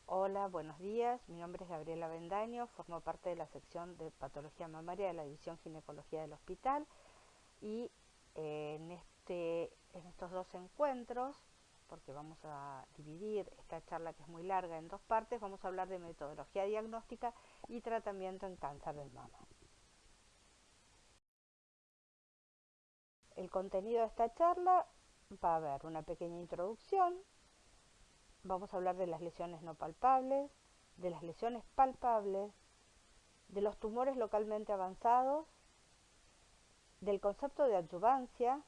Hola, buenos días. Mi nombre es Gabriela Bendaño, formo parte de la sección de patología mamaria de la División Ginecología del Hospital y en estos dos encuentros, porque vamos a dividir esta charla que es muy larga en dos partes, vamos a hablar de metodología diagnóstica y tratamiento en cáncer de mama. El contenido de esta charla va a haber una pequeña introducción, vamos a hablar de las lesiones no palpables, de las lesiones palpables, de los tumores localmente avanzados, del concepto de adyuvancia,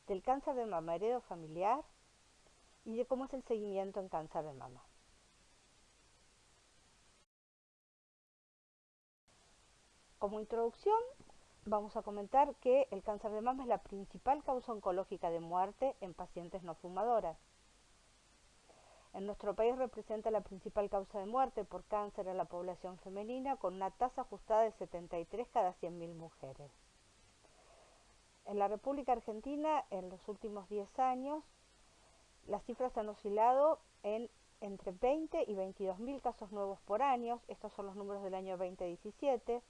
del cáncer de mama heredofamiliar y de cómo es el seguimiento en cáncer de mama. Como introducción, vamos a comentar que el cáncer de mama es la principal causa oncológica de muerte en pacientes no fumadoras. En nuestro país representa la principal causa de muerte por cáncer en la población femenina, con una tasa ajustada de 73 cada 100.000 mujeres. En la República Argentina, en los últimos 10 años, las cifras han oscilado entre 20 y 22.000 casos nuevos por año. Estos son los números del año 2017.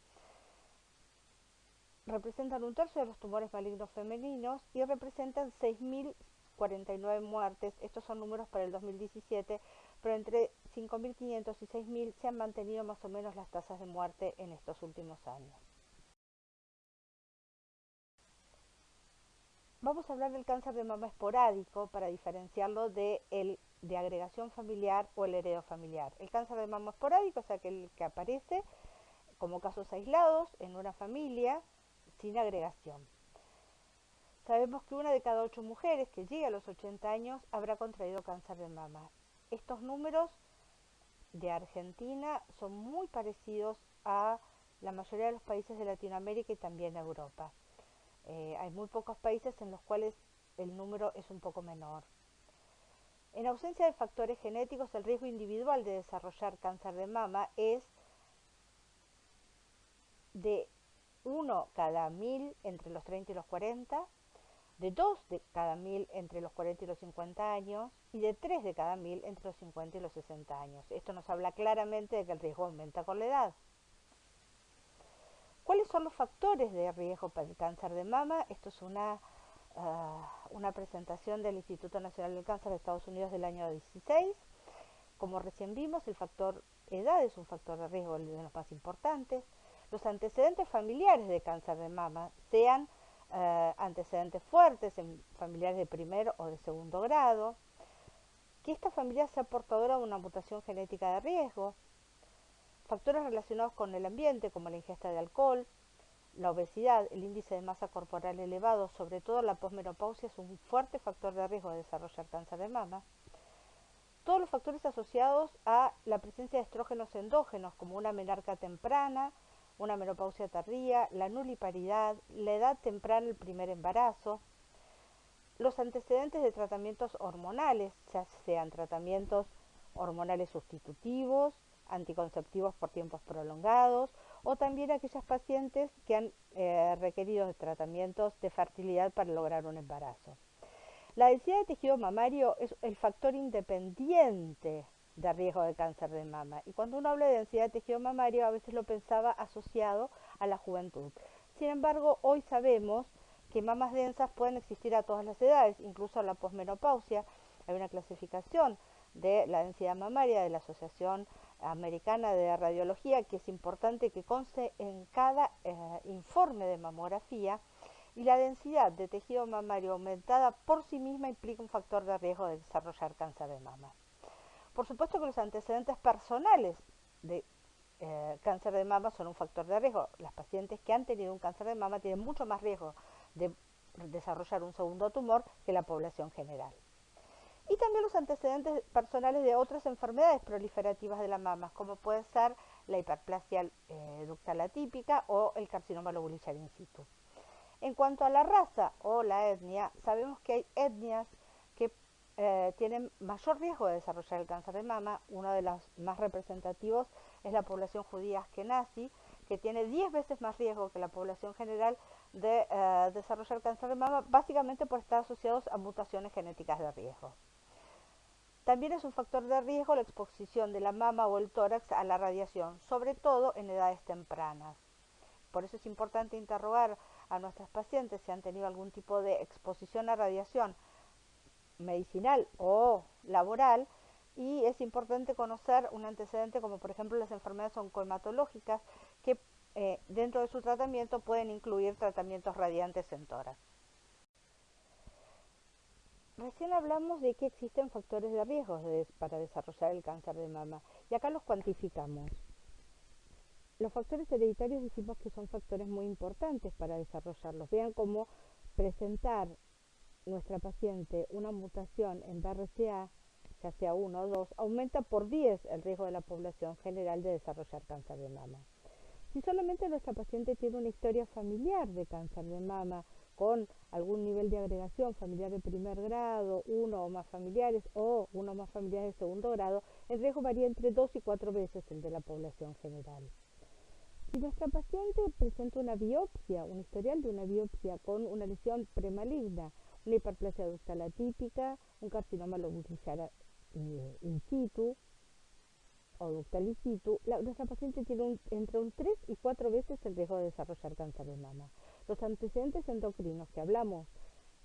Representan un tercio de los tumores malignos femeninos y representan 6.049 muertes. Estos son números para el 2017, pero entre 5.500 y 6.000 se han mantenido más o menos las tasas de muerte en estos últimos años. Vamos a hablar del cáncer de mama esporádico para diferenciarlo de agregación familiar o el heredofamiliar. El cáncer de mama esporádico es aquel que aparece como casos aislados en una familia sin agregación. Sabemos que una de cada 8 mujeres que llega a los 80 años habrá contraído cáncer de mama. Estos números de Argentina son muy parecidos a la mayoría de los países de Latinoamérica y también a Europa. Hay muy pocos países en los cuales el número es un poco menor. En ausencia de factores genéticos, el riesgo individual de desarrollar cáncer de mama es de 1 cada 1000 entre los 30 y los 40, de 2 de cada 1000 entre los 40 y los 50 años y de 3 de cada 1000 entre los 50 y los 60 años. Esto nos habla claramente de que el riesgo aumenta con la edad. ¿Cuáles son los factores de riesgo para el cáncer de mama? Esto es una presentación del Instituto Nacional del Cáncer de Estados Unidos del año 16. Como recién vimos, el factor edad es un factor de riesgo de los más importantes. Los antecedentes familiares de cáncer de mama, sean antecedentes fuertes en familiares de primer o de segundo grado, que esta familia sea portadora de una mutación genética de riesgo, factores relacionados con el ambiente como la ingesta de alcohol, la obesidad, el índice de masa corporal elevado, sobre todo la posmenopausia, es un fuerte factor de riesgo de desarrollar cáncer de mama. Todos los factores asociados a la presencia de estrógenos endógenos, como una menarca temprana, una menopausia tardía, la nuliparidad, la edad temprana del primer embarazo, los antecedentes de tratamientos hormonales, ya sean tratamientos hormonales sustitutivos, anticonceptivos por tiempos prolongados, o también aquellas pacientes que han requerido de tratamientos de fertilidad para lograr un embarazo. La densidad de tejido mamario es el factor independiente de riesgo de cáncer de mama. Y cuando uno habla de densidad de tejido mamario, a veces lo pensaba asociado a la juventud. Sin embargo, hoy sabemos que mamas densas pueden existir a todas las edades, incluso a la posmenopausia. Hay una clasificación de la densidad mamaria de la Asociación Americana de Radiología que es importante que conste en cada informe de mamografía, y la densidad de tejido mamario aumentada por sí misma implica un factor de riesgo de desarrollar cáncer de mama. Por supuesto que los antecedentes personales de cáncer de mama son un factor de riesgo. Las pacientes que han tenido un cáncer de mama tienen mucho más riesgo de desarrollar un segundo tumor que la población general. Y también los antecedentes personales de otras enfermedades proliferativas de la mama, como puede ser la hiperplasia ductal atípica o el carcinoma lobulizar in situ. En cuanto a la raza o la etnia, sabemos que hay etnias que tienen mayor riesgo de desarrollar el cáncer de mama. Uno de los más representativos es la población judía askenazí, que tiene 10 veces más riesgo que la población general de desarrollar cáncer de mama, básicamente por estar asociados a mutaciones genéticas de riesgo. También es un factor de riesgo la exposición de la mama o el tórax a la radiación, sobre todo en edades tempranas. Por eso es importante interrogar a nuestras pacientes si han tenido algún tipo de exposición a radiación medicinal o laboral, y es importante conocer un antecedente como por ejemplo las enfermedades oncohematológicas que dentro de su tratamiento pueden incluir tratamientos radiantes en tórax. Recién hablamos de que existen factores de riesgo para desarrollar el cáncer de mama y acá los cuantificamos. Los factores hereditarios dijimos que son factores muy importantes para desarrollarlos. Vean cómo presentar nuestra paciente una mutación en BRCA, ya sea 1 o 2, aumenta por 10 el riesgo de la población general de desarrollar cáncer de mama. Si solamente nuestra paciente tiene una historia familiar de cáncer de mama con algún nivel de agregación familiar de primer grado, uno o más familiares o uno o más familiares de segundo grado, el riesgo varía entre 2 y 4 veces el de la población general. Si nuestra paciente presenta una biopsia, un historial de una biopsia con una lesión premaligna, una hiperplasia ductal atípica, un carcinoma lobulillar in situ o ductal in situ, nuestra paciente tiene entre un 3 y 4 veces el riesgo de desarrollar cáncer de mama. Los antecedentes endocrinos que hablamos,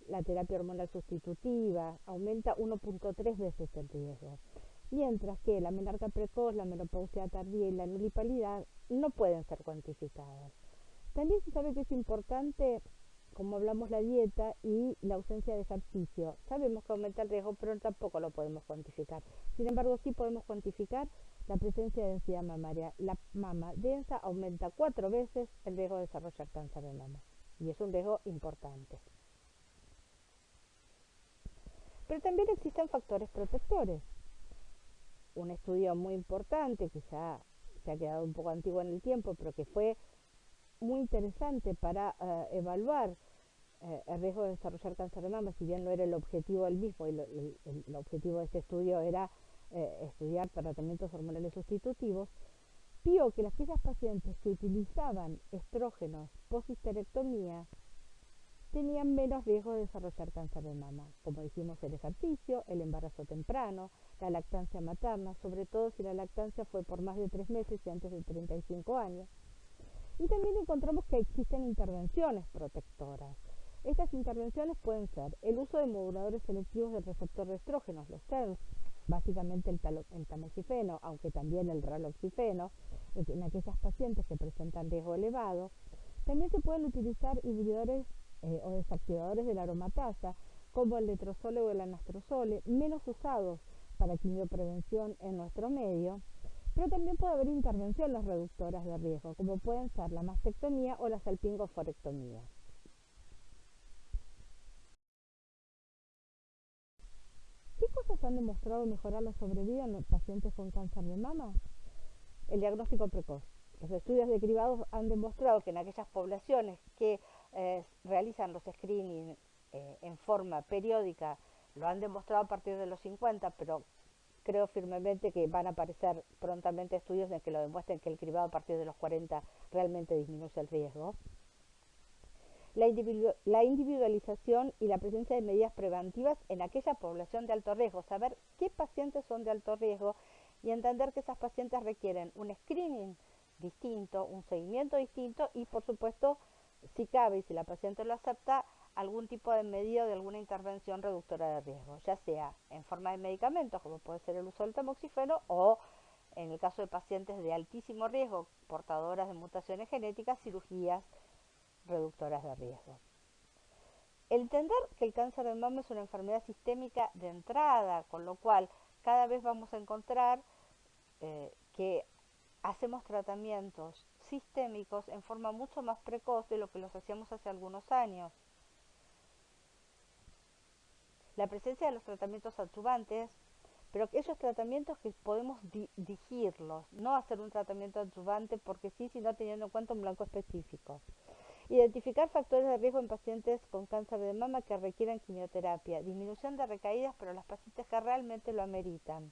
la terapia hormonal sustitutiva, aumenta 1.3 veces el riesgo. Mientras que la menarca precoz, la menopausia tardía y la nulipalidad no pueden ser cuantificadas. También se sabe que es importante, como hablamos, la dieta y la ausencia de ejercicio. Sabemos que aumenta el riesgo, pero tampoco lo podemos cuantificar. Sin embargo, sí podemos cuantificar la presencia de densidad mamaria. La mama densa aumenta 4 veces el riesgo de desarrollar cáncer de mama. Y es un riesgo importante. Pero también existen factores protectores. Un estudio muy importante que ya se ha quedado un poco antiguo en el tiempo, pero que fue muy interesante para evaluar el riesgo de desarrollar cáncer de mama, si bien no era el objetivo del mismo, y el objetivo de este estudio era estudiar tratamientos hormonales sustitutivos, vio que aquellas pacientes que utilizaban estrógenos post-histerectomía tenían menos riesgo de desarrollar cáncer de mama. Como dijimos, el ejercicio, el embarazo temprano, la lactancia materna, sobre todo si la lactancia fue por más de 3 meses y antes de 35 años. Y también encontramos que existen intervenciones protectoras. Estas intervenciones pueden ser el uso de moduladores selectivos del receptor de estrógenos, los TERS, básicamente el tamoxifeno, aunque también el raloxifeno, en aquellas pacientes que presentan riesgo elevado. También se pueden utilizar inhibidores o desactivadores de la aromatasa, como el letrozole o el anastrozole, menos usados para quimioprevención en nuestro medio. Pero también puede haber intervenciones reductoras de riesgo, como pueden ser la mastectomía o la salpingoforectomía. ¿Qué cosas han demostrado mejorar la sobrevida en los pacientes con cáncer de mama? El diagnóstico precoz. Los estudios de cribados han demostrado que en aquellas poblaciones que realizan los screenings en forma periódica, lo han demostrado a partir de los 50, pero creo firmemente que van a aparecer prontamente estudios en que lo demuestren que el cribado a partir de los 40 realmente disminuye el riesgo. La individualización y la presencia de medidas preventivas en aquella población de alto riesgo, saber qué pacientes son de alto riesgo y entender que esas pacientes requieren un screening distinto, un seguimiento distinto y por supuesto, si cabe y si la paciente lo acepta, algún tipo de medida o de alguna intervención reductora de riesgo, ya sea en forma de medicamentos, como puede ser el uso del tamoxifeno, o en el caso de pacientes de altísimo riesgo, portadoras de mutaciones genéticas, cirugías reductoras de riesgo. Entender que el cáncer de mama es una enfermedad sistémica de entrada, con lo cual cada vez vamos a encontrar que hacemos tratamientos sistémicos en forma mucho más precoz de lo que los hacíamos hace algunos años. La presencia de los tratamientos adyuvantes, pero aquellos tratamientos que podemos dirigirlos, no hacer un tratamiento adyuvante porque sí, sino teniendo en cuenta un blanco específico. Identificar factores de riesgo en pacientes con cáncer de mama que requieran quimioterapia, disminución de recaídas, pero las pacientes que realmente lo ameritan.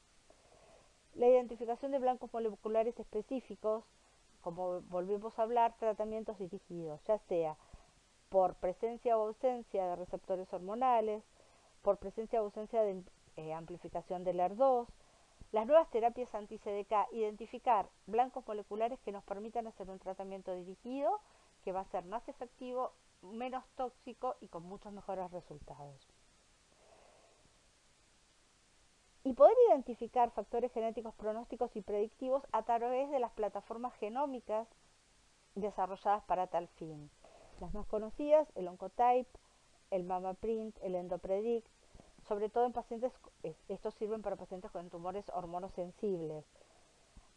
La identificación de blancos moleculares específicos, como volvemos a hablar, tratamientos dirigidos, ya sea por presencia o ausencia de receptores hormonales, por presencia o ausencia de amplificación del ER2, las nuevas terapias anti-CDK, identificar blancos moleculares que nos permitan hacer un tratamiento dirigido que va a ser más efectivo, menos tóxico y con muchos mejores resultados. Y poder identificar factores genéticos pronósticos y predictivos a través de las plataformas genómicas desarrolladas para tal fin. Las más conocidas, el Oncotype, el MammaPrint, el EndoPredict, sobre todo en pacientes, estos sirven para pacientes con tumores hormonosensibles.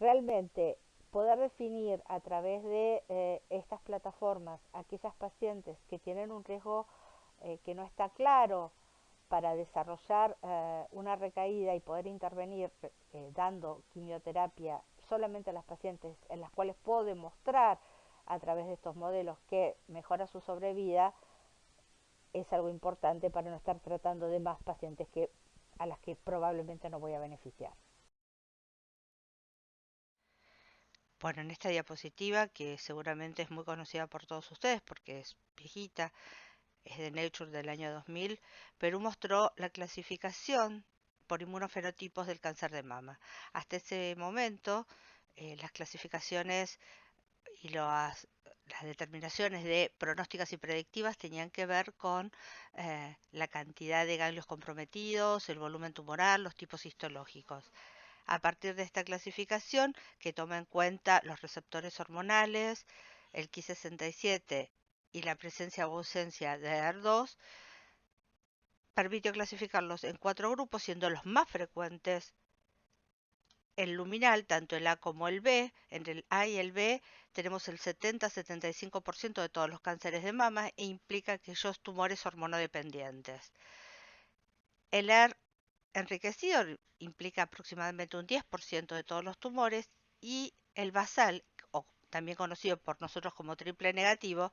Realmente poder definir a través de estas plataformas aquellas pacientes que tienen un riesgo que no está claro para desarrollar una recaída y poder intervenir dando quimioterapia solamente a las pacientes en las cuales puedo demostrar a través de estos modelos que mejora su sobrevida, es algo importante para no estar tratando de más pacientes a las que probablemente no voy a beneficiar. Bueno, en esta diapositiva, que seguramente es muy conocida por todos ustedes porque es viejita, es de Nature del año 2000, Perú mostró la clasificación por inmunofenotipos del cáncer de mama. Hasta ese momento, las clasificaciones y las determinaciones de pronósticas y predictivas tenían que ver con la cantidad de ganglios comprometidos, el volumen tumoral, los tipos histológicos. A partir de esta clasificación, que toma en cuenta los receptores hormonales, el Ki67 y la presencia o ausencia de ER2, permitió clasificarlos en 4 grupos, siendo los más frecuentes el luminal, tanto el A como el B. Entre el A y el B tenemos el 70-75% de todos los cánceres de mama e implica aquellos tumores hormonodependientes. El ER enriquecido implica aproximadamente un 10% de todos los tumores y el basal, o también conocido por nosotros como triple negativo,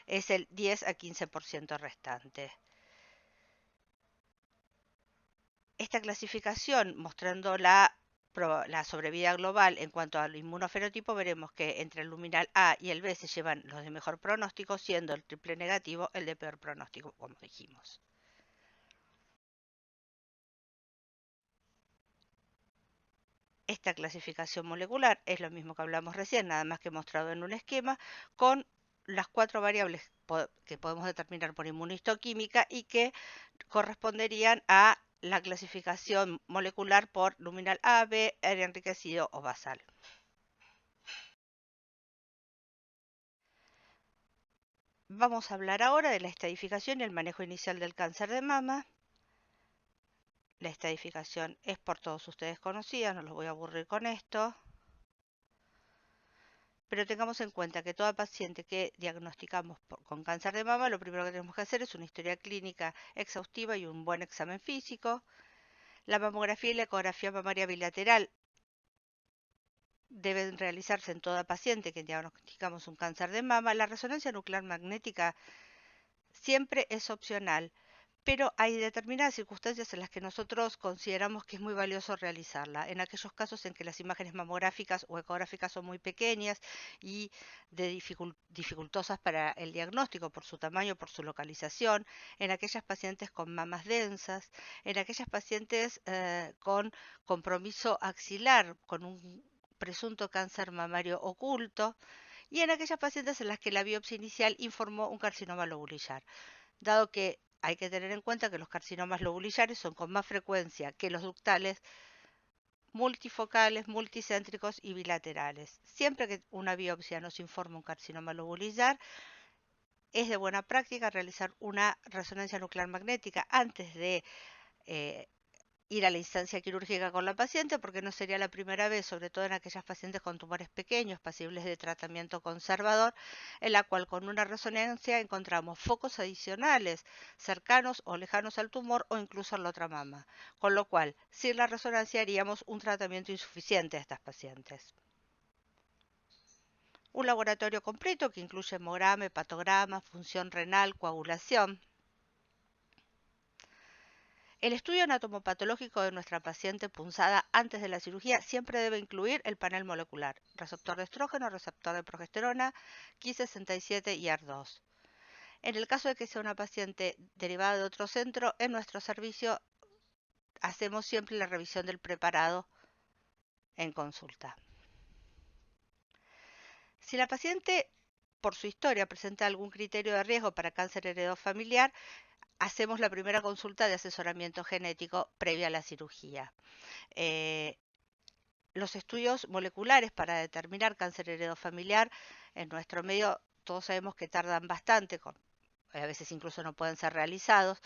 es el 10-15% restante. Esta clasificación, mostrando la sobrevida global en cuanto al inmunofenotipo, veremos que entre el luminal A y el B se llevan los de mejor pronóstico, siendo el triple negativo el de peor pronóstico, como dijimos. Esta clasificación molecular es lo mismo que hablamos recién, nada más que mostrado en un esquema, con las 4 variables que podemos determinar por inmunohistoquímica y que corresponderían a la clasificación molecular por luminal A, B, R enriquecido o basal. Vamos a hablar ahora de la estadificación y el manejo inicial del cáncer de mama. La estadificación es por todos ustedes conocida, no los voy a aburrir con esto. Pero tengamos en cuenta que toda paciente que diagnosticamos con cáncer de mama, lo primero que tenemos que hacer es una historia clínica exhaustiva y un buen examen físico. La mamografía y la ecografía mamaria bilateral deben realizarse en toda paciente que diagnosticamos un cáncer de mama. La resonancia nuclear magnética siempre es opcional, pero hay determinadas circunstancias en las que nosotros consideramos que es muy valioso realizarla. En aquellos casos en que las imágenes mamográficas o ecográficas son muy pequeñas y dificultosas para el diagnóstico por su tamaño, por su localización, en aquellas pacientes con mamas densas, en aquellas pacientes con compromiso axilar, con un presunto cáncer mamario oculto, y en aquellas pacientes en las que la biopsia inicial informó un carcinoma lobulillar, dado que hay que tener en cuenta que los carcinomas lobulillares son con más frecuencia que los ductales, multifocales, multicéntricos y bilaterales. Siempre que una biopsia nos informa un carcinoma lobulillar, es de buena práctica realizar una resonancia nuclear magnética antes de ir a la instancia quirúrgica con la paciente, porque no sería la primera vez, sobre todo en aquellas pacientes con tumores pequeños, pasibles de tratamiento conservador, en la cual con una resonancia encontramos focos adicionales cercanos o lejanos al tumor o incluso a la otra mama, con lo cual sin la resonancia haríamos un tratamiento insuficiente a estas pacientes. Un laboratorio completo que incluye hemograma, hepatograma, función renal, coagulación. El estudio anatomopatológico de nuestra paciente punzada antes de la cirugía siempre debe incluir el panel molecular, receptor de estrógeno, receptor de progesterona, Ki67 y ER2. En el caso de que sea una paciente derivada de otro centro, en nuestro servicio hacemos siempre la revisión del preparado en consulta. Si la paciente, por su historia, presenta algún criterio de riesgo para cáncer heredofamiliar, hacemos la primera consulta de asesoramiento genético previa a la cirugía. Los estudios moleculares para determinar cáncer heredofamiliar en nuestro medio todos sabemos que tardan bastante, a veces incluso no pueden ser realizados,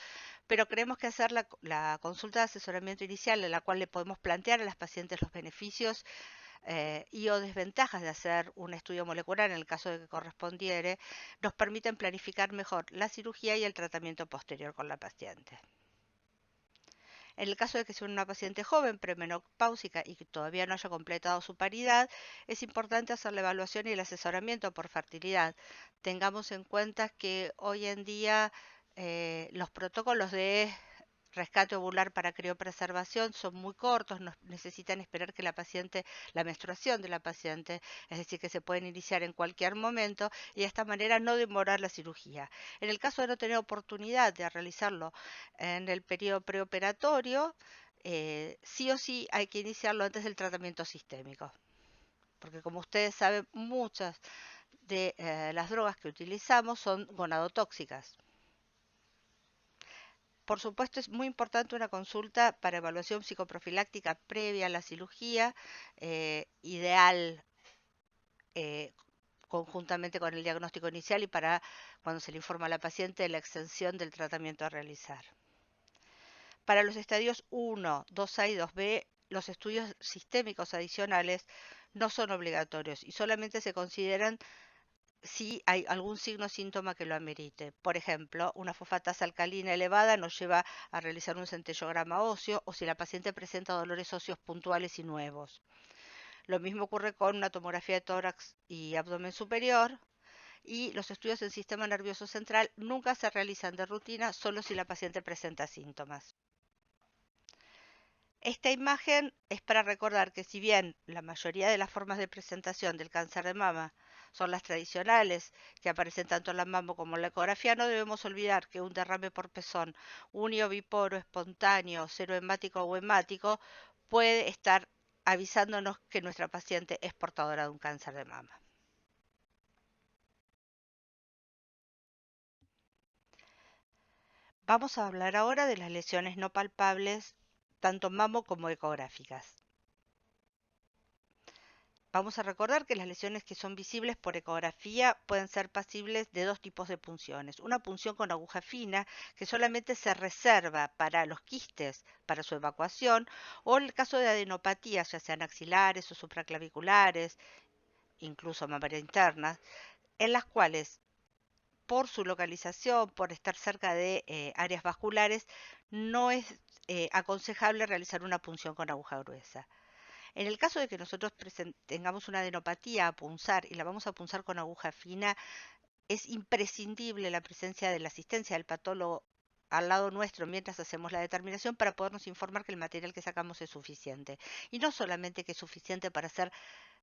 pero creemos que hacer la consulta de asesoramiento inicial en la cual le podemos plantear a las pacientes los beneficios y o desventajas de hacer un estudio molecular en el caso de que correspondiere, nos permiten planificar mejor la cirugía y el tratamiento posterior con la paciente. En el caso de que sea una paciente joven, premenopáusica y que todavía no haya completado su paridad, es importante hacer la evaluación y el asesoramiento por fertilidad. Tengamos en cuenta que hoy en día los protocolos de rescate ovular para criopreservación son muy cortos, necesitan esperar que la menstruación de la paciente, es decir, que se pueden iniciar en cualquier momento y de esta manera no demorar la cirugía. En el caso de no tener oportunidad de realizarlo en el periodo preoperatorio, sí o sí hay que iniciarlo antes del tratamiento sistémico, porque como ustedes saben, muchas de las drogas que utilizamos son gonadotóxicas. Por supuesto, es muy importante una consulta para evaluación psicoprofiláctica previa a la cirugía, ideal eh, conjuntamente con el diagnóstico inicial y para cuando se le informa a la paciente de la extensión del tratamiento a realizar. Para los estadios 1, 2A y 2B, los estudios sistémicos adicionales no son obligatorios y solamente se consideran si hay algún signo o síntoma que lo amerite. Por ejemplo, una fosfatasa alcalina elevada nos lleva a realizar un centellograma óseo o si la paciente presenta dolores óseos puntuales y nuevos. Lo mismo ocurre con una tomografía de tórax y abdomen superior y los estudios del sistema nervioso central nunca se realizan de rutina, solo si la paciente presenta síntomas. Esta imagen es para recordar que si bien la mayoría de las formas de presentación del cáncer de mama son las tradicionales, que aparecen tanto en la mammo como en la ecografía, no debemos olvidar que un derrame por pezón unio, biporo, espontáneo, serohemático o hemático puede estar avisándonos que nuestra paciente es portadora de un cáncer de mama. Vamos a hablar ahora de las lesiones no palpables, tanto mammo como ecográficas. Vamos a recordar que las lesiones que son visibles por ecografía pueden ser pasibles de dos tipos de punciones. Una punción con aguja fina, que solamente se reserva para los quistes, para su evacuación, o en el caso de adenopatías, ya sean axilares o supraclaviculares, incluso mamaria internas, en las cuales por su localización, por estar cerca de áreas vasculares, no es aconsejable realizar una punción con aguja gruesa. En el caso de que nosotros tengamos una adenopatía a punzar y la vamos a punzar con aguja fina, es imprescindible la presencia de la asistencia del patólogo al lado nuestro mientras hacemos la determinación para podernos informar que el material que sacamos es suficiente. Y no solamente que es suficiente para hacer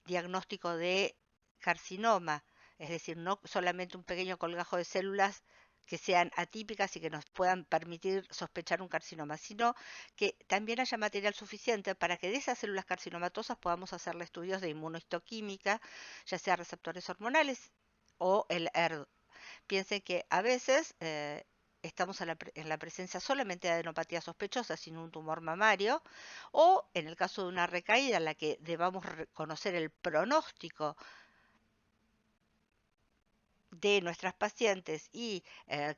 diagnóstico de carcinoma, es decir, no solamente un pequeño colgajo de células que sean atípicas y que nos puedan permitir sospechar un carcinoma, sino que también haya material suficiente para que de esas células carcinomatosas podamos hacerle estudios de inmunohistoquímica, ya sea receptores hormonales o el ERD. Piensen que a veces estamos en la presencia solamente de adenopatía sospechosa sin un tumor mamario, o en el caso de una recaída en la que debamos conocer el pronóstico de nuestras pacientes y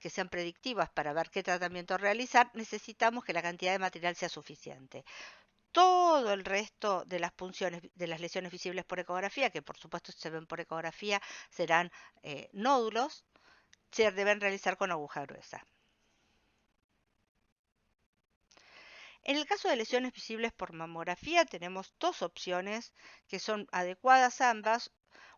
que sean predictivas para ver qué tratamiento realizar, necesitamos que la cantidad de material sea suficiente. Todo el resto de las punciones, de las lesiones visibles por ecografía, que por supuesto se ven por ecografía, serán nódulos, se deben realizar con aguja gruesa. En el caso de lesiones visibles por mamografía tenemos dos opciones que son adecuadas ambas,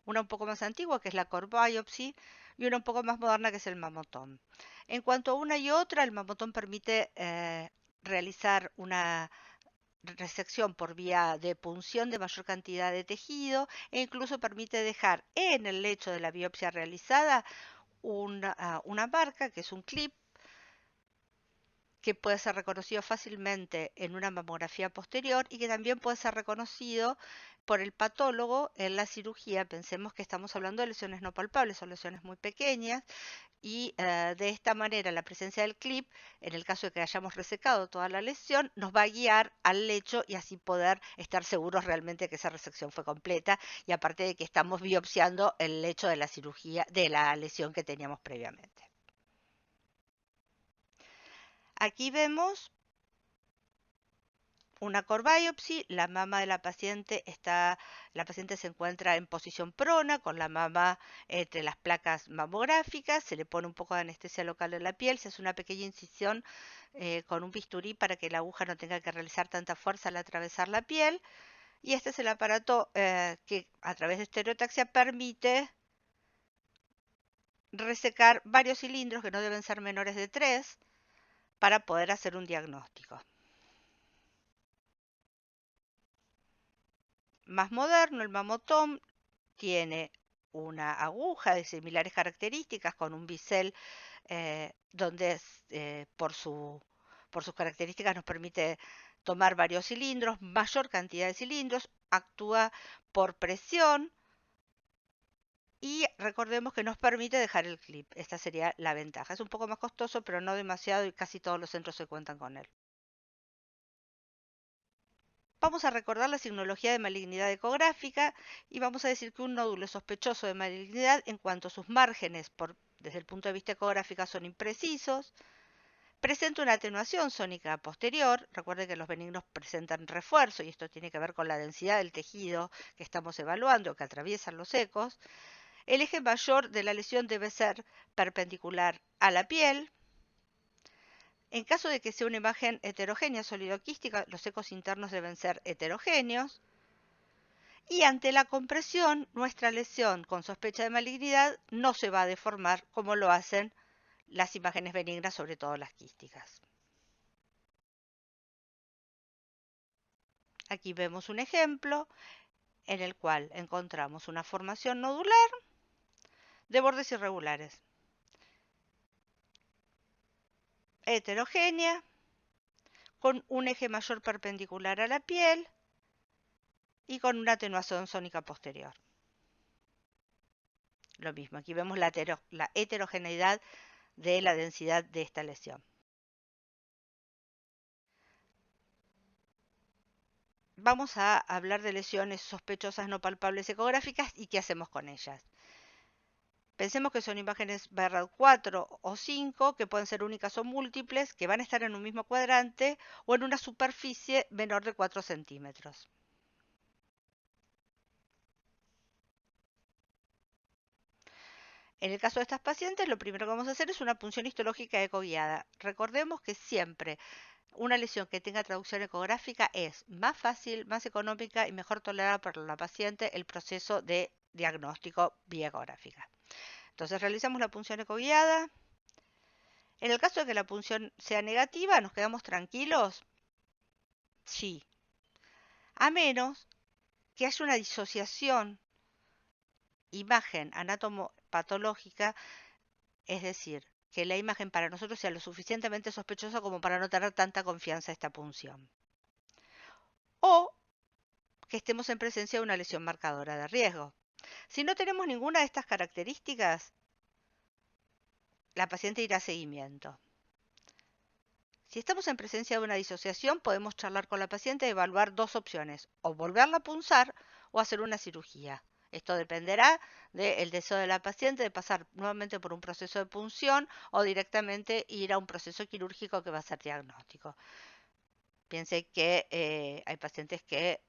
una un poco más antigua que es la core biopsy y una un poco más moderna que es el mamotón. En cuanto a una y otra, el mamotón permite realizar una resección por vía de punción de mayor cantidad de tejido e incluso permite dejar en el lecho de la biopsia realizada una marca que es un clip que puede ser reconocido fácilmente en una mamografía posterior y que también puede ser reconocido por el patólogo en la cirugía. Pensemos que estamos hablando de lesiones no palpables, son lesiones muy pequeñas y de esta manera la presencia del clip, en el caso de que hayamos resecado toda la lesión, nos va a guiar al lecho y así poder estar seguros realmente que esa resección fue completa y aparte de que estamos biopsiando el lecho de la cirugía, de la lesión que teníamos previamente. Aquí vemos una core biopsy, la mama de la paciente se encuentra en posición prona con la mama entre las placas mamográficas, se le pone un poco de anestesia local en la piel, se hace una pequeña incisión con un bisturí para que la aguja no tenga que realizar tanta fuerza al atravesar la piel, y este es el aparato que a través de estereotaxia permite resecar varios cilindros que no deben ser menores de 3 para poder hacer un diagnóstico. Más moderno, el Mamotom tiene una aguja de similares características con un bisel donde por sus características nos permite tomar varios cilindros, mayor cantidad de cilindros, actúa por presión y recordemos que nos permite dejar el clip. Esta sería la ventaja. Es un poco más costoso, pero no demasiado y casi todos los centros se cuentan con él. Vamos a recordar la signología de malignidad ecográfica y vamos a decir que un nódulo es sospechoso de malignidad en cuanto sus márgenes, desde el punto de vista ecográfico, son imprecisos, presenta una atenuación sónica posterior, recuerden que los benignos presentan refuerzo y esto tiene que ver con la densidad del tejido que estamos evaluando, que atraviesan los ecos. El eje mayor de la lesión debe ser perpendicular a la piel. En caso de que sea una imagen heterogénea solidoquística, los ecos internos deben ser heterogéneos. Y ante la compresión, nuestra lesión con sospecha de malignidad no se va a deformar como lo hacen las imágenes benignas, sobre todo las quísticas. Aquí vemos un ejemplo en el cual encontramos una formación nodular de bordes irregulares, heterogénea, con un eje mayor perpendicular a la piel y con una atenuación sónica posterior. Lo mismo, aquí vemos la heterogeneidad de la densidad de esta lesión. Vamos a hablar de lesiones sospechosas no palpables ecográficas y qué hacemos con ellas. Pensemos que son imágenes BERRAD 4 o 5 que pueden ser únicas o múltiples, que van a estar en un mismo cuadrante o en una superficie menor de 4 centímetros. En el caso de estas pacientes, lo primero que vamos a hacer es una punción histológica ecoguiada. Recordemos que siempre una lesión que tenga traducción ecográfica es más fácil, más económica y mejor tolerada por la paciente el proceso de diagnóstico vía ecográfica. Entonces realizamos la punción ecoguiada. En el caso de que la punción sea negativa, ¿nos quedamos tranquilos? Sí. A menos que haya una disociación imagen anatomopatológica, es decir, que la imagen para nosotros sea lo suficientemente sospechosa como para no tener tanta confianza en esta punción. O que estemos en presencia de una lesión marcadora de riesgo. Si no tenemos ninguna de estas características, la paciente irá a seguimiento. Si estamos en presencia de una disociación, podemos charlar con la paciente y evaluar dos opciones, o volverla a punzar o hacer una cirugía. Esto dependerá del deseo de la paciente de pasar nuevamente por un proceso de punción o directamente ir a un proceso quirúrgico que va a ser diagnóstico. Piense que hay pacientes que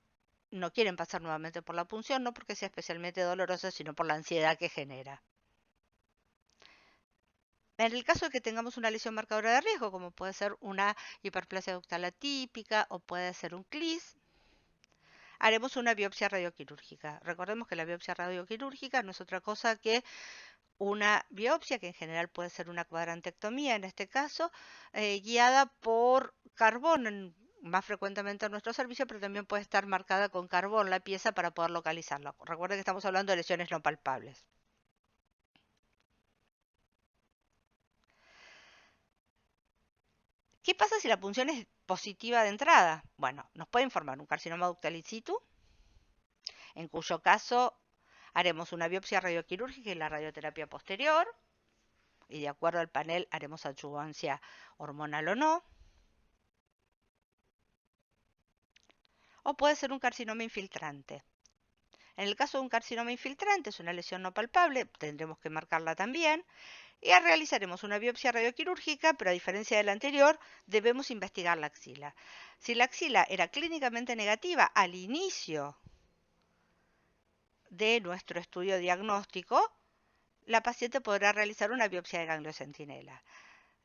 no quieren pasar nuevamente por la punción, no porque sea especialmente dolorosa, sino por la ansiedad que genera. En el caso de que tengamos una lesión marcadora de riesgo, como puede ser una hiperplasia ductal atípica o puede ser un CLIS, haremos una biopsia radioquirúrgica. Recordemos que la biopsia radioquirúrgica no es otra cosa que una biopsia, que en general puede ser una cuadrantectomía en este caso, guiada por carbón, más frecuentemente en nuestro servicio, pero también puede estar marcada con carbón la pieza para poder localizarla. Recuerden que estamos hablando de lesiones no palpables. ¿Qué pasa si la punción es positiva de entrada? Bueno, nos puede informar un carcinoma ductal in situ, en cuyo caso haremos una biopsia radioquirúrgica y la radioterapia posterior, y de acuerdo al panel haremos adyuvancia hormonal o no. O puede ser un carcinoma infiltrante. En el caso de un carcinoma infiltrante, es una lesión no palpable, tendremos que marcarla también, y realizaremos una biopsia radioquirúrgica, pero a diferencia de la anterior, debemos investigar la axila. Si la axila era clínicamente negativa al inicio de nuestro estudio diagnóstico, la paciente podrá realizar una biopsia de ganglio centinela.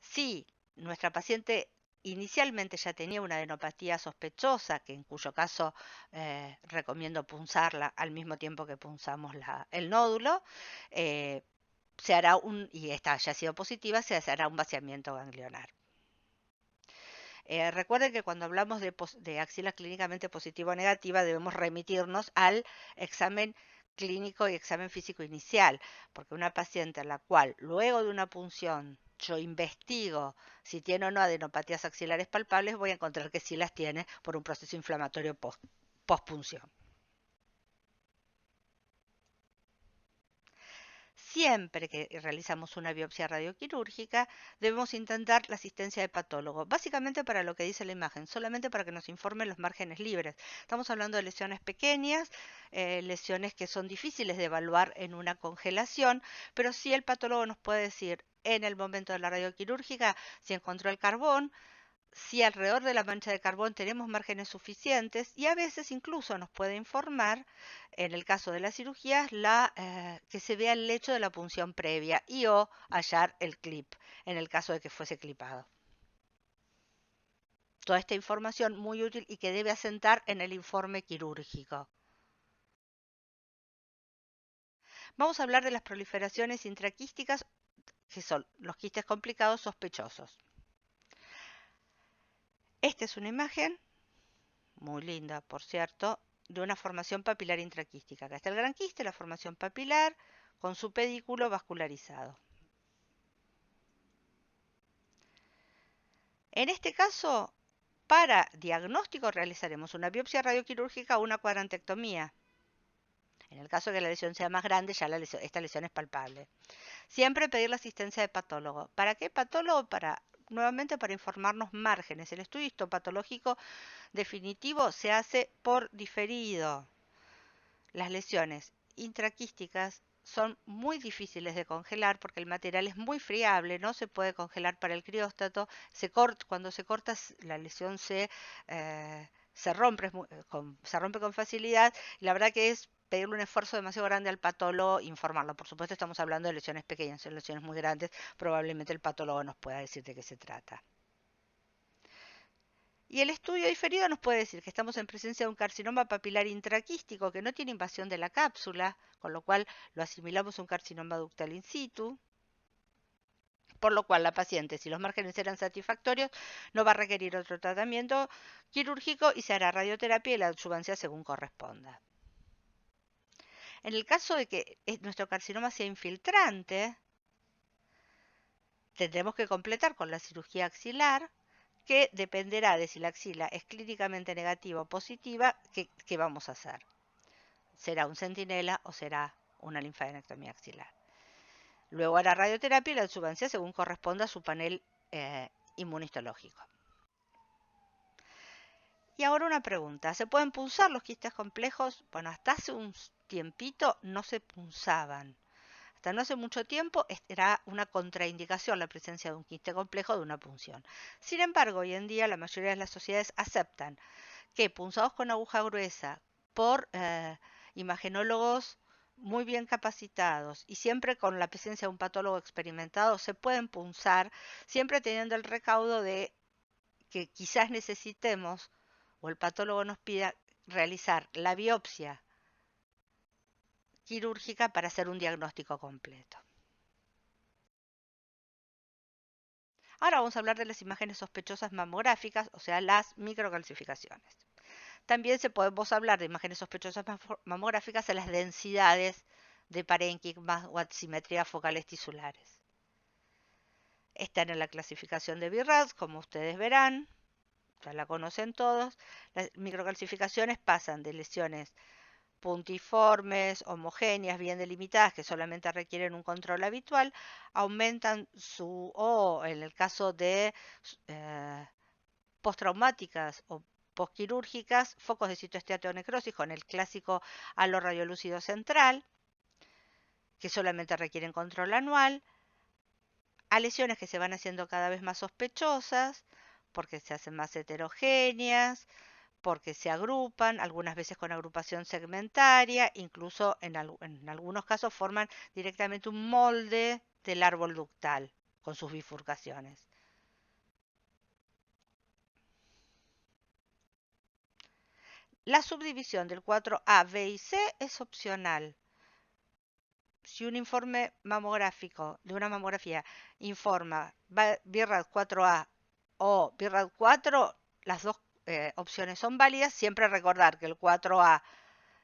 Si nuestra paciente inicialmente ya tenía una adenopatía sospechosa, que en cuyo caso recomiendo punzarla al mismo tiempo que punzamos el nódulo, se hará y esta haya sido positiva, se hará un vaciamiento ganglionar. Recuerden que cuando hablamos de axila clínicamente positiva o negativa debemos remitirnos al examen clínico y examen físico inicial, porque una paciente a la cual luego de una punción yo investigo si tiene o no adenopatías axilares palpables, voy a encontrar que sí las tiene por un proceso inflamatorio postpunción. Siempre que realizamos una biopsia radioquirúrgica, debemos intentar la asistencia de patólogo, básicamente para lo que dice la imagen, solamente para que nos informen los márgenes libres. Estamos hablando de lesiones pequeñas, lesiones que son difíciles de evaluar en una congelación, pero sí el patólogo nos puede decir en el momento de la radioquirúrgica si encontró el carbón, si alrededor de la mancha de carbón tenemos márgenes suficientes, y a veces incluso nos puede informar, en el caso de las cirugías, que se vea el lecho de la punción previa y o hallar el clip, en el caso de que fuese clipado. Toda esta información muy útil y que debe asentar en el informe quirúrgico. Vamos a hablar de las proliferaciones intraquísticas, que son los quistes complicados sospechosos. Esta es una imagen muy linda, por cierto, de una formación papilar intraquística. Acá está el gran quiste, la formación papilar, con su pedículo vascularizado. En este caso, para diagnóstico realizaremos una biopsia radioquirúrgica o una cuadrantectomía. En el caso de que la lesión sea más grande, ya esta lesión es palpable. Siempre pedir la asistencia de patólogo. ¿Para qué patólogo? Nuevamente para informarnos márgenes. El estudio histopatológico definitivo se hace por diferido. Las lesiones intraquísticas son muy difíciles de congelar porque el material es muy friable, no se puede congelar para el crióstato. Cuando se corta, la lesión se rompe con facilidad, y la verdad que es pedirle un esfuerzo demasiado grande al patólogo informarlo. Por supuesto, estamos hablando de lesiones pequeñas, son lesiones muy grandes, probablemente el patólogo nos pueda decir de qué se trata. Y el estudio diferido nos puede decir que estamos en presencia de un carcinoma papilar intraquístico que no tiene invasión de la cápsula, con lo cual lo asimilamos a un carcinoma ductal in situ, por lo cual la paciente, si los márgenes eran satisfactorios, no va a requerir otro tratamiento quirúrgico y se hará radioterapia y la adyuvancia según corresponda. En el caso de que nuestro carcinoma sea infiltrante, tendremos que completar con la cirugía axilar, que dependerá de si la axila es clínicamente negativa o positiva, ¿qué vamos a hacer? ¿Será un centinela o será una linfadenectomía axilar? Luego hará radioterapia y la adyuvancia según corresponda a su panel inmunológico. Y ahora una pregunta, ¿se pueden punzar los quistes complejos? Bueno, hasta hace un tiempito no se punzaban. Hasta no hace mucho tiempo era una contraindicación la presencia de un quiste complejo de una punción. Sin embargo, hoy en día la mayoría de las sociedades aceptan que punzados con aguja gruesa por imagenólogos muy bien capacitados y siempre con la presencia de un patólogo experimentado se pueden punzar, siempre teniendo el recaudo de que quizás necesitemos o el patólogo nos pida realizar la biopsia quirúrgica para hacer un diagnóstico completo. Ahora vamos a hablar de las imágenes sospechosas mamográficas, o sea, las microcalcificaciones. También podemos hablar de imágenes sospechosas mamográficas a las densidades de parénquimas o asimetrías focales tisulares. Están en la clasificación de BIRADS, como ustedes verán, ya la conocen todos. Las microcalcificaciones pasan de lesiones puntiformes, homogéneas, bien delimitadas, que solamente requieren un control habitual, aumentan o en el caso de postraumáticas o postquirúrgicas, focos de citoesteatonecrosis con el clásico halo radiolúcido central, que solamente requieren control anual, a lesiones que se van haciendo cada vez más sospechosas, porque se hacen más heterogéneas, porque se agrupan, algunas veces con agrupación segmentaria, incluso en algunos casos forman directamente un molde del árbol ductal con sus bifurcaciones. La subdivisión del 4A, B y C es opcional. Si un informe mamográfico de una mamografía informa BIRAD 4A o BIRAD 4, las dos opciones son válidas. Siempre recordar que el 4A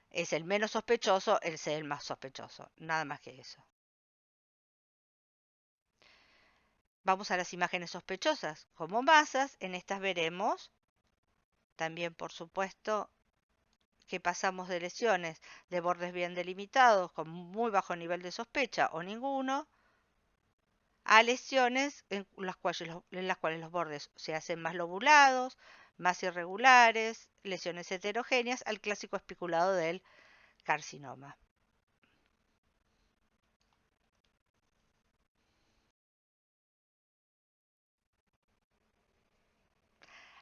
es el menos sospechoso, el C el más sospechoso. Nada más que eso. Vamos a las imágenes sospechosas. Como masas, en estas veremos también, por supuesto, que pasamos de lesiones de bordes bien delimitados con muy bajo nivel de sospecha o ninguno, a lesiones en las cuales los bordes se hacen más lobulados, más irregulares, lesiones heterogéneas, al clásico especulado del carcinoma.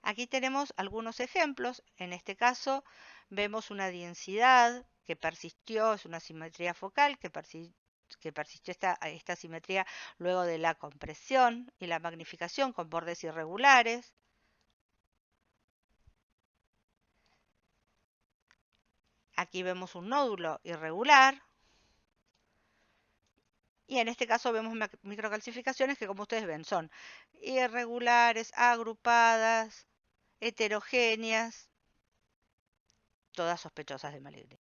Aquí tenemos algunos ejemplos. En este caso vemos una densidad que persistió, es una simetría focal que persistió esta simetría luego de la compresión y la magnificación con bordes irregulares. Aquí vemos un nódulo irregular. Y en este caso vemos microcalcificaciones que, como ustedes ven, son irregulares, agrupadas, heterogéneas, todas sospechosas de malignidad.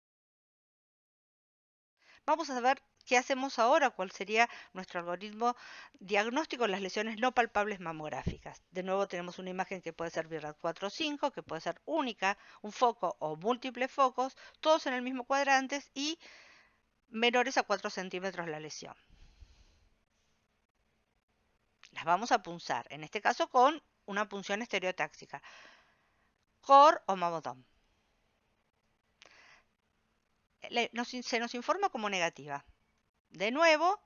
Vamos a ver qué hacemos ahora, cuál sería nuestro algoritmo diagnóstico en las lesiones no palpables mamográficas. De nuevo tenemos una imagen que puede ser BIRAD 4 o 5, que puede ser única, un foco o múltiples focos, todos en el mismo cuadrante y menores a 4 centímetros la lesión. Las vamos a punzar, en este caso con una punción estereotáxica, COR o MAMODOM. Se nos informa como negativa. De nuevo,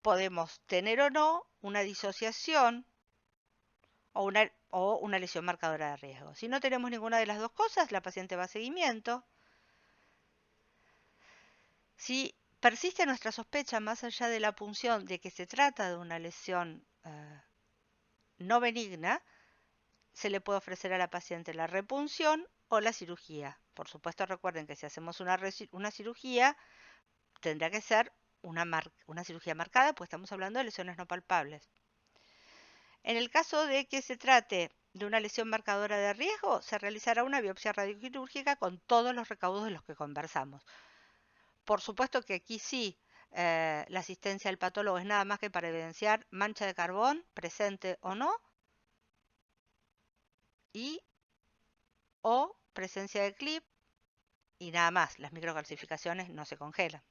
podemos tener o no una disociación o una lesión marcadora de riesgo. Si no tenemos ninguna de las dos cosas, la paciente va a seguimiento. Si persiste nuestra sospecha más allá de la punción de que se trata de una lesión no benigna, se le puede ofrecer a la paciente la repunción o la cirugía. Por supuesto, recuerden que si hacemos una cirugía, tendrá que ser una cirugía marcada, pues estamos hablando de lesiones no palpables. En el caso de que se trate de una lesión marcadora de riesgo, se realizará una biopsia radioquirúrgica con todos los recaudos de los que conversamos. Por supuesto que aquí sí, la asistencia del patólogo es nada más que para evidenciar mancha de carbón, presente o no, o presencia de clip, y nada más. Las microcalcificaciones no se congelan.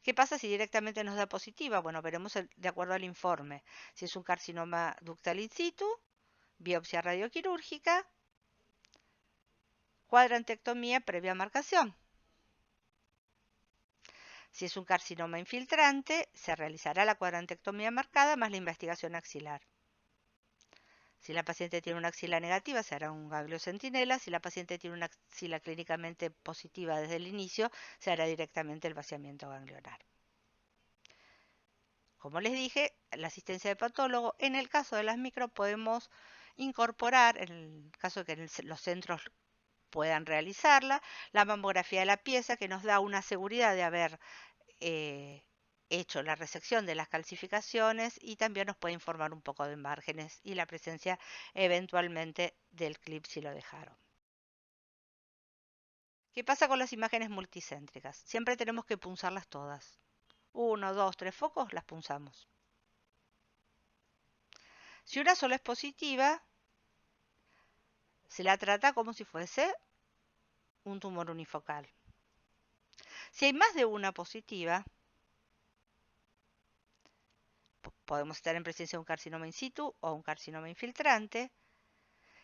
¿Qué pasa si directamente nos da positiva? Bueno, veremos de acuerdo al informe. Si es un carcinoma ductal in situ, biopsia radioquirúrgica, cuadrantectomía previa marcación. Si es un carcinoma infiltrante, se realizará la cuadrantectomía marcada más la investigación axilar. Si la paciente tiene una axila negativa, se hará un ganglio centinela. Si la paciente tiene una axila clínicamente positiva desde el inicio, se hará directamente el vaciamiento ganglionar. Como les dije, la asistencia de patólogo, en el caso de las micro, podemos incorporar, en el caso de que los centros puedan realizarla, la mamografía de la pieza, que nos da una seguridad de haber hecho la resección de las calcificaciones y también nos puede informar un poco de márgenes y la presencia eventualmente del clip si lo dejaron. ¿Qué pasa con las imágenes multicéntricas? Siempre tenemos que punzarlas todas. 1, 2, 3 focos, las punzamos. Si una sola es positiva, se la trata como si fuese un tumor unifocal. Si hay más de una positiva, podemos estar en presencia de un carcinoma in situ o un carcinoma infiltrante,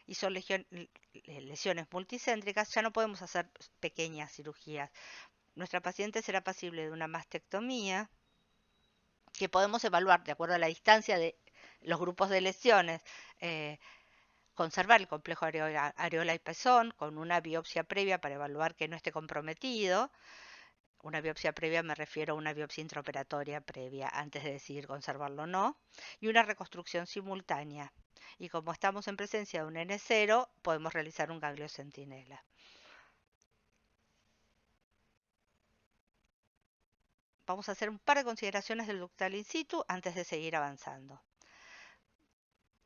y son lesiones multicéntricas, ya no podemos hacer pequeñas cirugías. Nuestra paciente será pasible de una mastectomía, que podemos evaluar de acuerdo a la distancia de los grupos de lesiones, conservar el complejo areola y pezón con una biopsia previa para evaluar que no esté comprometido. Una biopsia previa me refiero a una biopsia intraoperatoria previa antes de decidir conservarlo o no, y una reconstrucción simultánea. Y como estamos en presencia de un N0, podemos realizar un ganglio centinela. Vamos a hacer un par de consideraciones del ductal in situ antes de seguir avanzando.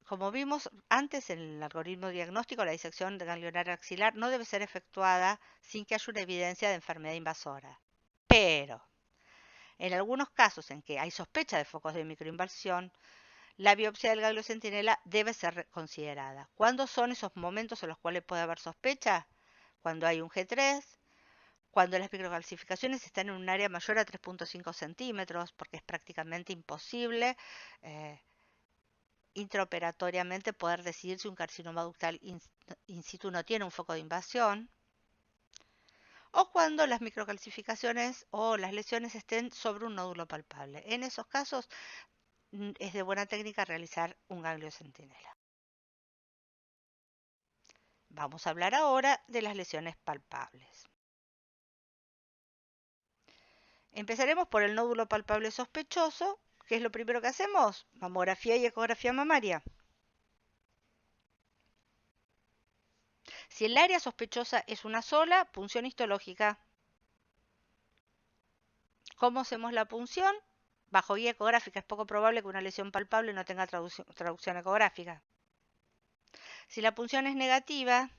Como vimos antes en el algoritmo diagnóstico, la disección ganglionar axilar no debe ser efectuada sin que haya una evidencia de enfermedad invasora. Pero, en algunos casos en que hay sospecha de focos de microinvasión, la biopsia del ganglio centinela debe ser considerada. ¿Cuándo son esos momentos en los cuales puede haber sospecha? Cuando hay un G3, cuando las microcalcificaciones están en un área mayor a 3.5 centímetros, porque es prácticamente imposible intraoperatoriamente poder decidir si un carcinoma ductal in situ no tiene un foco de invasión, o cuando las microcalcificaciones o las lesiones estén sobre un nódulo palpable. En esos casos es de buena técnica realizar un ganglio centinela. Vamos a hablar ahora de las lesiones palpables. Empezaremos por el nódulo palpable sospechoso. ¿Qué es lo primero que hacemos? Mamografía y ecografía mamaria. Si el área sospechosa es una sola, punción histológica. ¿Cómo hacemos la punción? Bajo guía ecográfica. Es poco probable que una lesión palpable no tenga traducción ecográfica. Si la punción es negativa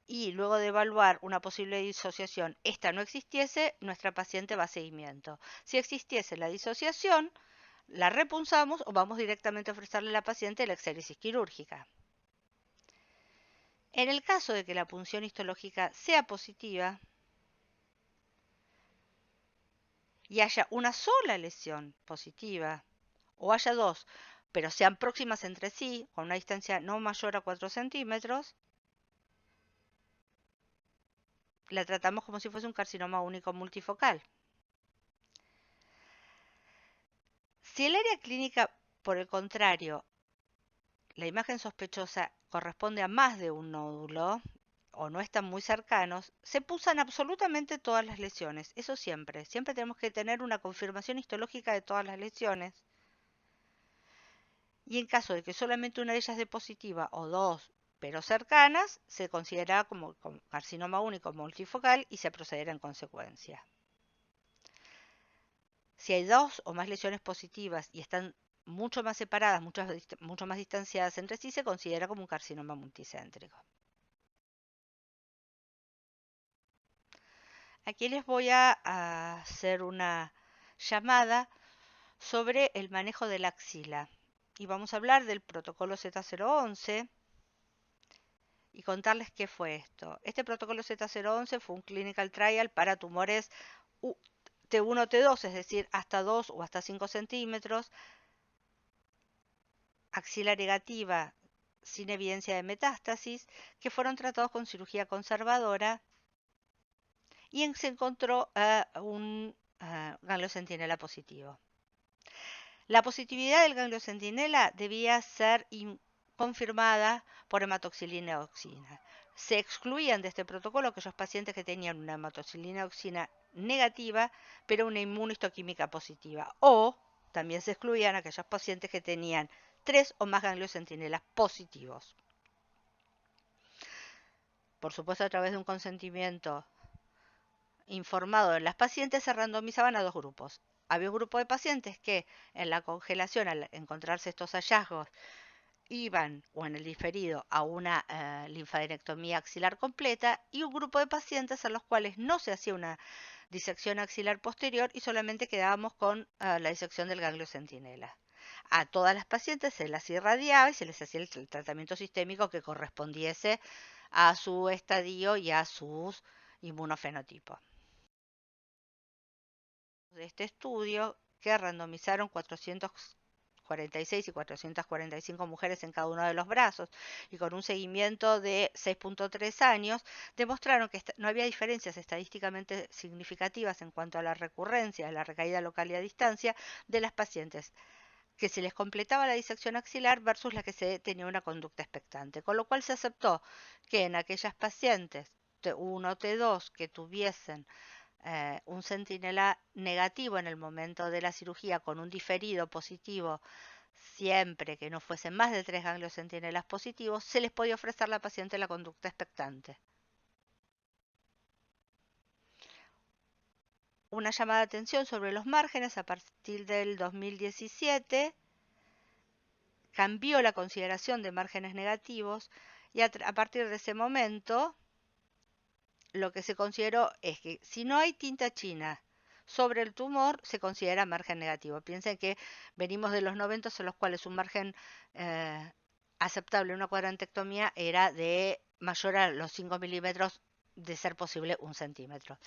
y luego de evaluar una posible disociación, esta no existiese, nuestra paciente va a seguimiento. Si existiese la disociación, la repunzamos o vamos directamente a ofrecerle a la paciente la exéresis quirúrgica. En el caso de que la punción histológica sea positiva y haya una sola lesión positiva, o haya dos, pero sean próximas entre sí, con una distancia no mayor a 4 centímetros, la tratamos como si fuese un carcinoma único multifocal. Si el área clínica, por el contrario, la imagen sospechosa corresponde a más de un nódulo o no están muy cercanos, se punzan absolutamente todas las lesiones. Eso siempre. Siempre tenemos que tener una confirmación histológica de todas las lesiones. Y en caso de que solamente una de ellas dé positiva o dos, pero cercanas, se considera como carcinoma único multifocal y se procederá en consecuencia. Si hay dos o más lesiones positivas y están mucho más separadas, mucho más distanciadas entre sí, se considera como un carcinoma multicéntrico. Aquí les voy a hacer una llamada sobre el manejo de la axila. Y vamos a hablar del protocolo Z011 y contarles qué fue esto. Este protocolo Z011 fue un clinical trial para tumores T1, T2, es decir, hasta 2 o hasta 5 centímetros, axila negativa sin evidencia de metástasis, que fueron tratados con cirugía conservadora y se encontró un ganglio centinela positivo. La positividad del ganglio centinela debía ser confirmada por hematoxilina oxina. Se excluían de este protocolo aquellos pacientes que tenían una hematoxilina oxina negativa, pero una inmunohistoquímica positiva. O también se excluían aquellos pacientes que tenían 3 o más ganglios centinelas positivos. Por supuesto, a través de un consentimiento informado de las pacientes, se randomizaban a dos grupos. Había un grupo de pacientes que en la congelación, al encontrarse estos hallazgos, iban o en el diferido a una linfadenectomía axilar completa, y un grupo de pacientes a los cuales no se hacía una disección axilar posterior y solamente quedábamos con la disección del ganglio centinela. A todas las pacientes se las irradiaba y se les hacía el tratamiento sistémico que correspondiese a su estadio y a sus inmunofenotipos. De este estudio, que randomizaron 446 y 445 mujeres en cada uno de los brazos y con un seguimiento de 6.3 años, demostraron que no había diferencias estadísticamente significativas en cuanto a la recurrencia de la recaída local y a distancia de las pacientes que se les completaba la disección axilar versus la que se tenía una conducta expectante, con lo cual se aceptó que en aquellas pacientes T1 o T2 que tuviesen un centinela negativo en el momento de la cirugía con un diferido positivo, siempre que no fuesen más de 3 ganglios centinelas positivos, se les podía ofrecer a la paciente la conducta expectante. Una llamada de atención sobre los márgenes: a partir del 2017 cambió la consideración de márgenes negativos y a partir de ese momento lo que se consideró es que si no hay tinta china sobre el tumor, se considera margen negativo. Piensen que venimos de los 90, en los cuales un margen aceptable en una cuadrantectomía era de mayor a los 5 milímetros, de ser posible 1 centímetro.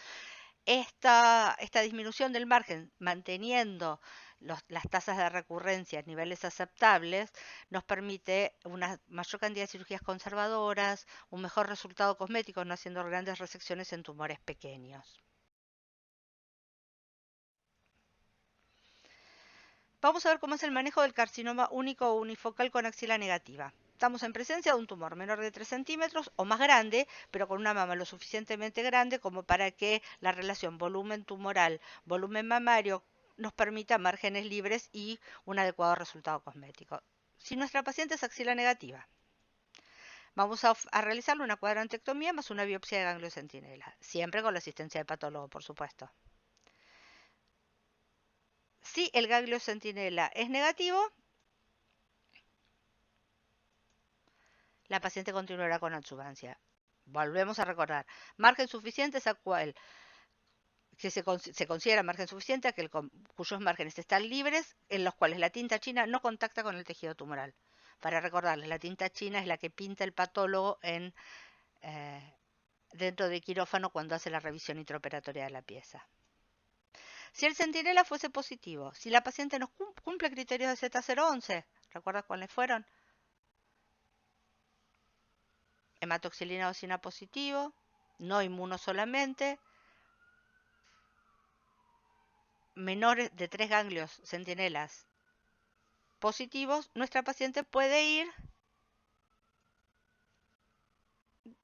Esta disminución del margen, manteniendo las tasas de recurrencia en niveles aceptables, nos permite una mayor cantidad de cirugías conservadoras, un mejor resultado cosmético, no haciendo grandes resecciones en tumores pequeños. Vamos a ver cómo es el manejo del carcinoma único o unifocal con axila negativa. Estamos en presencia de un tumor menor de 3 centímetros o más grande, pero con una mama lo suficientemente grande como para que la relación volumen tumoral, volumen mamario nos permita márgenes libres y un adecuado resultado cosmético. Si nuestra paciente es axila negativa, vamos a realizarle una cuadrantectomía más una biopsia de ganglio centinela, siempre con la asistencia del patólogo, por supuesto. Si el ganglio centinela es negativo, la paciente continuará con adjuvancia. Volvemos a recordar, margen suficiente es aquel que se considera margen suficiente, aquel cuyos márgenes están libres, en los cuales la tinta china no contacta con el tejido tumoral. Para recordarles, la tinta china es la que pinta el patólogo dentro del quirófano cuando hace la revisión intraoperatoria de la pieza. Si el centinela fuese positivo, si la paciente no cumple criterios de Z011, ¿recuerdas cuáles fueron? Hematoxilina eosina positivo, no inmuno solamente, menores de 3 ganglios centinelas positivos, nuestra paciente puede ir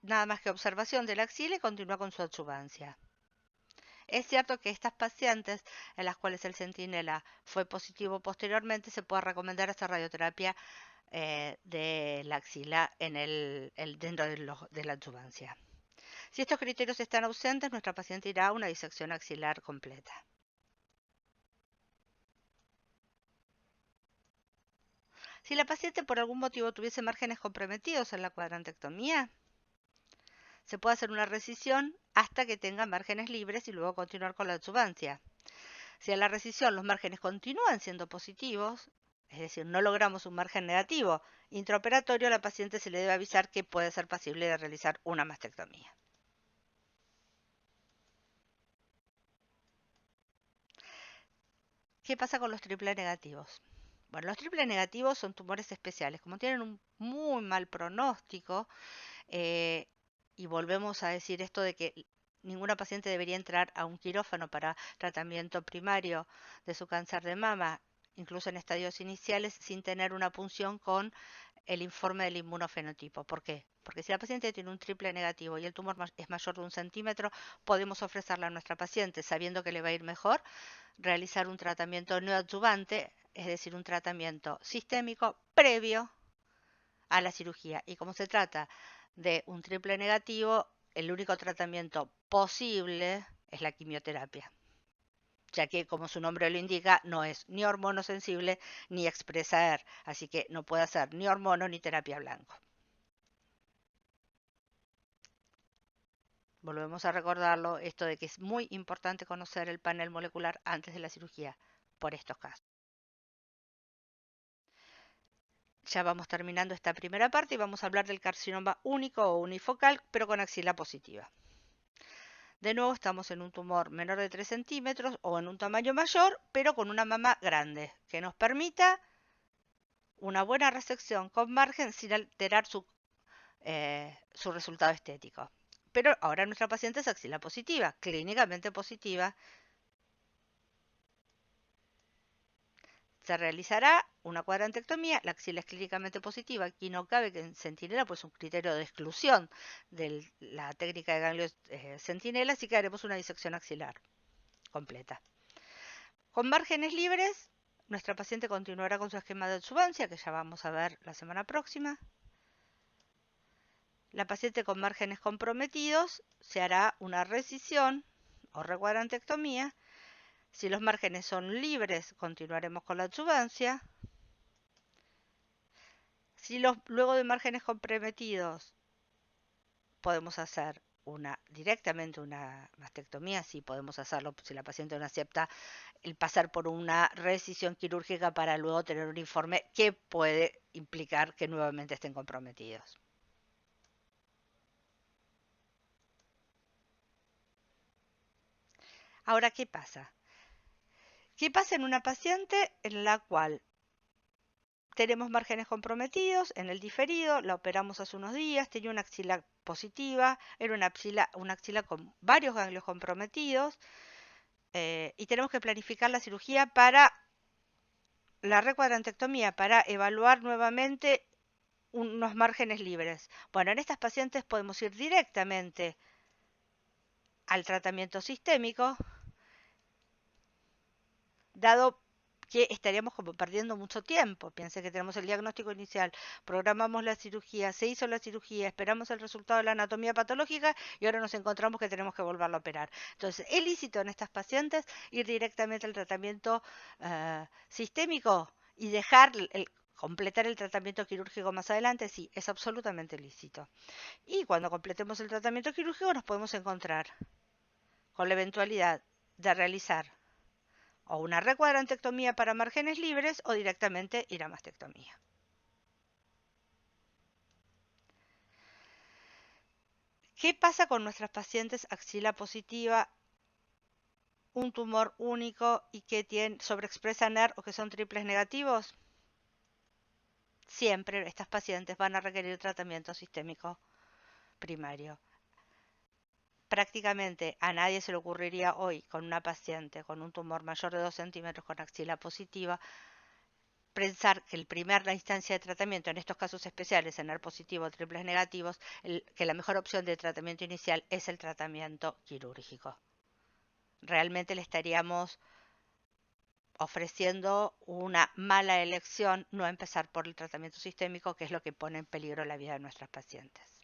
nada más que observación de la axila y continúa con su adjuvancia. Es cierto que estas pacientes en las cuales el centinela fue positivo posteriormente se puede recomendar hacer radioterapia de la axila dentro de la adjuvancia. Si estos criterios están ausentes, nuestra paciente irá a una disección axilar completa. Si la paciente por algún motivo tuviese márgenes comprometidos en la cuadrantectomía, se puede hacer una resección hasta que tenga márgenes libres y luego continuar con la adjuvancia. Si a la resección los márgenes continúan siendo positivos, es decir, no logramos un margen negativo intraoperatorio, a la paciente se le debe avisar que puede ser posible de realizar una mastectomía. ¿Qué pasa con los triple negativos? Bueno, los triple negativos son tumores especiales. Como tienen un muy mal pronóstico, y volvemos a decir esto de que ninguna paciente debería entrar a un quirófano para tratamiento primario de su cáncer de mama, incluso en estadios iniciales, sin tener una punción con el informe del inmunofenotipo. ¿Por qué? Porque si la paciente tiene un triple negativo y el tumor es mayor de 1 centímetro, podemos ofrecerle a nuestra paciente, sabiendo que le va a ir mejor, realizar un tratamiento neoadyuvante, es decir, un tratamiento sistémico previo a la cirugía. Y como se trata de un triple negativo, el único tratamiento posible es la quimioterapia, ya que, como su nombre lo indica, no es ni hormonosensible ni expresa ER, así que no puede hacer ni hormono ni terapia blanco. Volvemos a recordarlo, esto de que es muy importante conocer el panel molecular antes de la cirugía, por estos casos. Ya vamos terminando esta primera parte y vamos a hablar del carcinoma único o unifocal, pero con axila positiva. De nuevo estamos en un tumor menor de 3 centímetros o en un tamaño mayor, pero con una mama grande, que nos permita una buena resección con margen sin alterar su resultado estético. Pero ahora nuestra paciente es axila positiva, clínicamente positiva. Se realizará una cuadrantectomía, la axila es clínicamente positiva, aquí no cabe que en centinela pues un criterio de exclusión de la técnica de ganglios centinela, así que haremos una disección axilar completa. Con márgenes libres, nuestra paciente continuará con su esquema de adjuvancia, que ya vamos a ver la semana próxima. La paciente con márgenes comprometidos se hará una recisión o recuadrantectomía. Si los márgenes son libres, continuaremos con la adjuvancia. Si luego de márgenes comprometidos podemos hacer directamente una mastectomía, sí podemos hacerlo si la paciente no acepta el pasar por una recisión quirúrgica para luego tener un informe que puede implicar que nuevamente estén comprometidos. Ahora, ¿qué pasa? ¿Qué pasa en una paciente en la cual tenemos márgenes comprometidos? En el diferido, la operamos hace unos días, tenía una axila positiva, era una axila con varios ganglios comprometidos, y tenemos que planificar la cirugía para la recuadrantectomía, para evaluar nuevamente unos márgenes libres. Bueno, en estas pacientes podemos ir directamente al tratamiento sistémico, dado que estaríamos como perdiendo mucho tiempo. Piense que tenemos el diagnóstico inicial, programamos la cirugía, se hizo la cirugía, esperamos el resultado de la anatomía patológica y ahora nos encontramos que tenemos que volverlo a operar. Entonces, ¿es lícito en estas pacientes ir directamente al tratamiento sistémico y dejar completar el tratamiento quirúrgico más adelante? Sí, es absolutamente lícito. Y cuando completemos el tratamiento quirúrgico nos podemos encontrar con la eventualidad de realizar o una recuadrantectomía para márgenes libres o directamente ir a mastectomía. ¿Qué pasa con nuestras pacientes axila positiva, un tumor único y que sobreexpresan ER o que son triples negativos? Siempre estas pacientes van a requerir tratamiento sistémico primario. Prácticamente a nadie se le ocurriría hoy con una paciente con un tumor mayor de 2 centímetros con axila positiva pensar que la instancia de tratamiento en estos casos especiales, en ER positivo o triples negativos, que la mejor opción de tratamiento inicial es el tratamiento quirúrgico. Realmente le estaríamos ofreciendo una mala elección no empezar por el tratamiento sistémico, que es lo que pone en peligro la vida de nuestras pacientes.